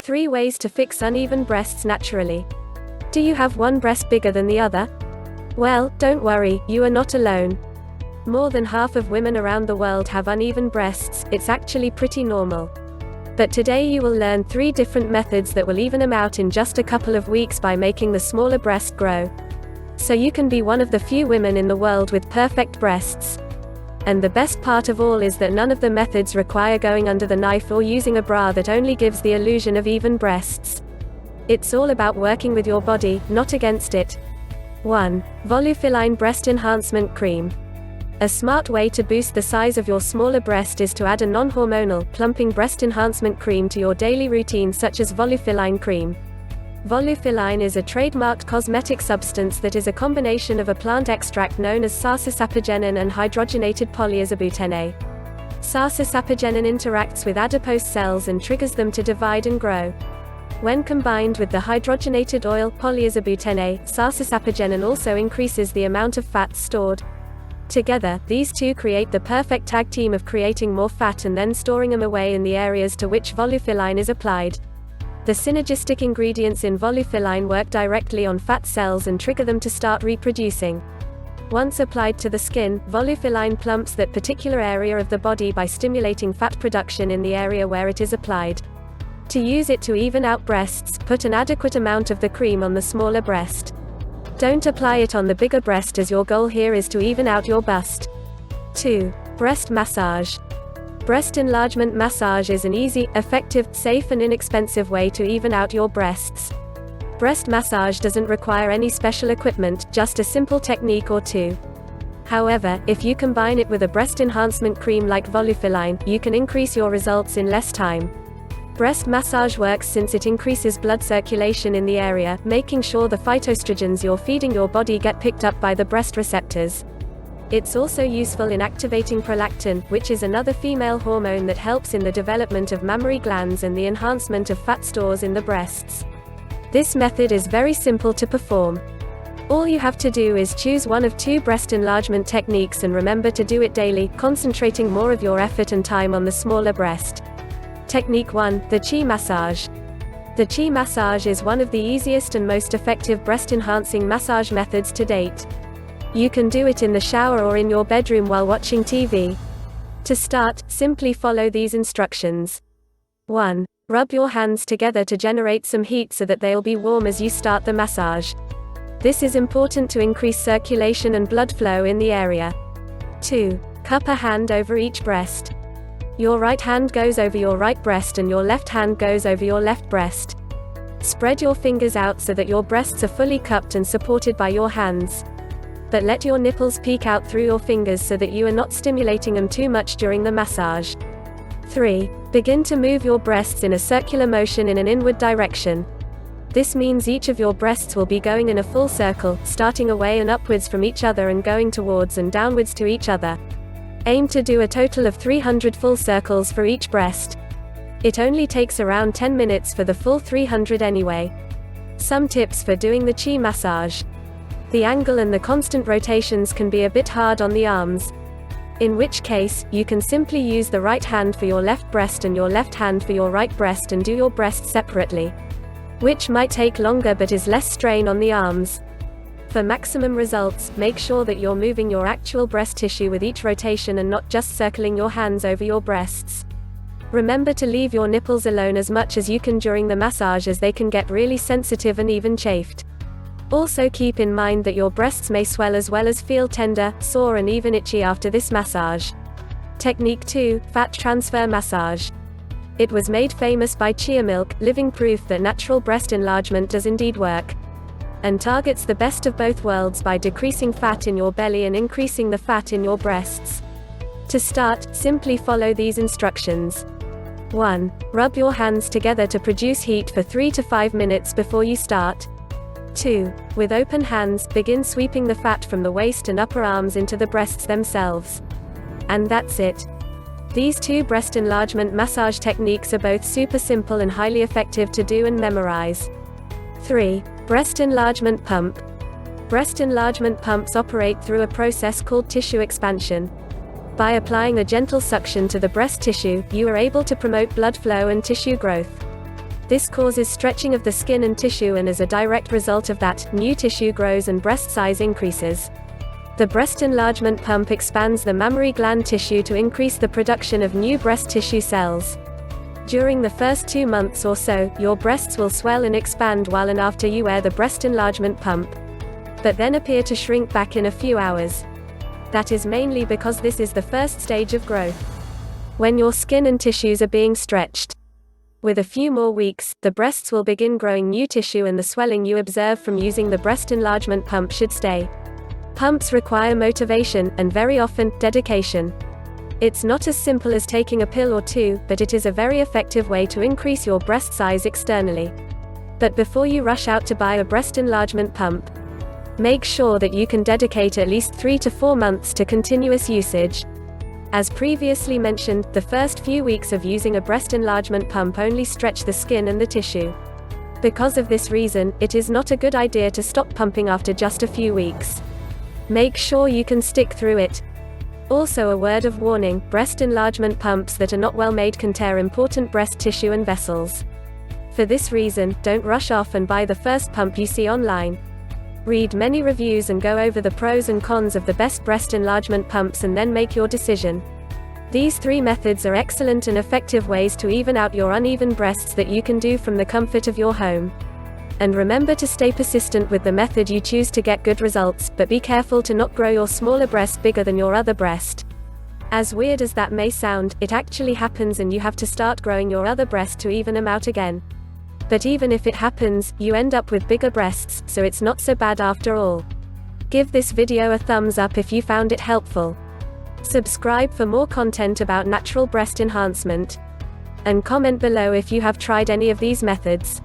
3 ways to fix uneven breasts naturally. Do you have one breast bigger than the other? Well, don't worry, you are not alone. More than half of women around the world have uneven breasts. It's actually pretty normal. But today you will learn 3 different methods that will even them out in just a couple of weeks by making the smaller breast grow. So you can be one of the few women in the world with perfect breasts. And the best part of all is that none of the methods require going under the knife or using a bra that only gives the illusion of even breasts. It's all about working with your body, not against it. 1. Volufiline Breast Enhancement Cream. A smart way to boost the size of your smaller breast is to add a non-hormonal, plumping breast enhancement cream to your daily routine, such as Volufiline cream. Volufiline is a trademarked cosmetic substance that is a combination of a plant extract known as sarsapagenin and hydrogenated polyisobutene. Sarsapagenin interacts with adipose cells and triggers them to divide and grow. When combined with the hydrogenated oil polyisobutene, sarsapagenin also increases the amount of fat stored. Together, these two create the perfect tag team of creating more fat and then storing them away in the areas to which Volufiline is applied. The synergistic ingredients in Volufiline work directly on fat cells and trigger them to start reproducing. Once applied to the skin, Volufiline plumps that particular area of the body by stimulating fat production in the area where it is applied. To use it to even out breasts, put an adequate amount of the cream on the smaller breast. Don't apply it on the bigger breast, as your goal here is to even out your bust. 2. Breast massage. Breast enlargement massage is an easy, effective, safe and inexpensive way to even out your breasts. Breast massage doesn't require any special equipment, just a simple technique or 2. However, if you combine it with a breast enhancement cream like Volufiline, you can increase your results in less time. Breast massage works since it increases blood circulation in the area, making sure the phytoestrogens you're feeding your body get picked up by the breast receptors. It's also useful in activating prolactin, which is another female hormone that helps in the development of mammary glands and the enhancement of fat stores in the breasts. This method is very simple to perform. All you have to do is choose one of 2 breast enlargement techniques and remember to do it daily, concentrating more of your effort and time on the smaller breast. Technique 1, the Chi massage. The Chi massage is one of the easiest and most effective breast-enhancing massage methods to date. You can do it in the shower or in your bedroom while watching TV. To start, simply follow these instructions. 1. Rub your hands together to generate some heat so that they'll be warm as you start the massage. This is important to increase circulation and blood flow in the area. 2. Cup a hand over each breast. Your right hand goes over your right breast and your left hand goes over your left breast. Spread your fingers out so that your breasts are fully cupped and supported by your hands. But let your nipples peek out through your fingers so that you are not stimulating them too much during the massage. 3. Begin to move your breasts in a circular motion in an inward direction. This means each of your breasts will be going in a full circle, starting away and upwards from each other and going towards and downwards to each other. Aim to do a total of 300 full circles for each breast. It only takes around 10 minutes for the full 300 anyway. Some tips for doing the Chi massage. The angle and the constant rotations can be a bit hard on the arms. In which case, you can simply use the right hand for your left breast and your left hand for your right breast and do your breasts separately. Which might take longer but is less strain on the arms. For maximum results, make sure that you're moving your actual breast tissue with each rotation and not just circling your hands over your breasts. Remember to leave your nipples alone as much as you can during the massage, as they can get really sensitive and even chafed. Also keep in mind that your breasts may swell as well as feel tender, sore and even itchy after this massage. Technique 2, Fat Transfer Massage. It was made famous by chia milk, living proof that natural breast enlargement does indeed work. And targets the best of both worlds by decreasing fat in your belly and increasing the fat in your breasts. To start, simply follow these instructions. 1. Rub your hands together to produce heat for 3 to 5 minutes before you start. 2. With open hands, begin sweeping the fat from the waist and upper arms into the breasts themselves. And that's it. These 2 breast enlargement massage techniques are both super simple and highly effective to do and memorize. 3. Breast enlargement pump. Breast enlargement pumps operate through a process called tissue expansion. By applying a gentle suction to the breast tissue, you are able to promote blood flow and tissue growth. This causes stretching of the skin and tissue, and as a direct result of that, new tissue grows and breast size increases. The breast enlargement pump expands the mammary gland tissue to increase the production of new breast tissue cells. During the first 2 months or so, your breasts will swell and expand while and after you wear the breast enlargement pump, but then appear to shrink back in a few hours. That is mainly because this is the first stage of growth, when your skin and tissues are being stretched. With a few more weeks, the breasts will begin growing new tissue, and the swelling you observe from using the breast enlargement pump should stay. Pumps require motivation, and very often, dedication. It's not as simple as taking a pill or two, but it is a very effective way to increase your breast size externally. But before you rush out to buy a breast enlargement pump, make sure that you can dedicate at least 3 to 4 months to continuous usage. As previously mentioned, the first few weeks of using a breast enlargement pump only stretch the skin and the tissue. Because of this reason, it is not a good idea to stop pumping after just a few weeks. Make sure you can stick through it. Also, a word of warning: breast enlargement pumps that are not well made can tear important breast tissue and vessels. For this reason, don't rush off and buy the first pump you see online. Read many reviews and go over the pros and cons of the best breast enlargement pumps, and then make your decision. These 3 methods are excellent and effective ways to even out your uneven breasts that you can do from the comfort of your home. And remember to stay persistent with the method you choose to get good results, but be careful to not grow your smaller breast bigger than your other breast. As weird as that may sound, it actually happens, and you have to start growing your other breast to even them out again. But even if it happens, you end up with bigger breasts, so it's not so bad after all. Give this video a thumbs up if you found it helpful. Subscribe for more content about natural breast enhancement. And comment below if you have tried any of these methods.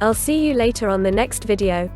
I'll see you later on the next video.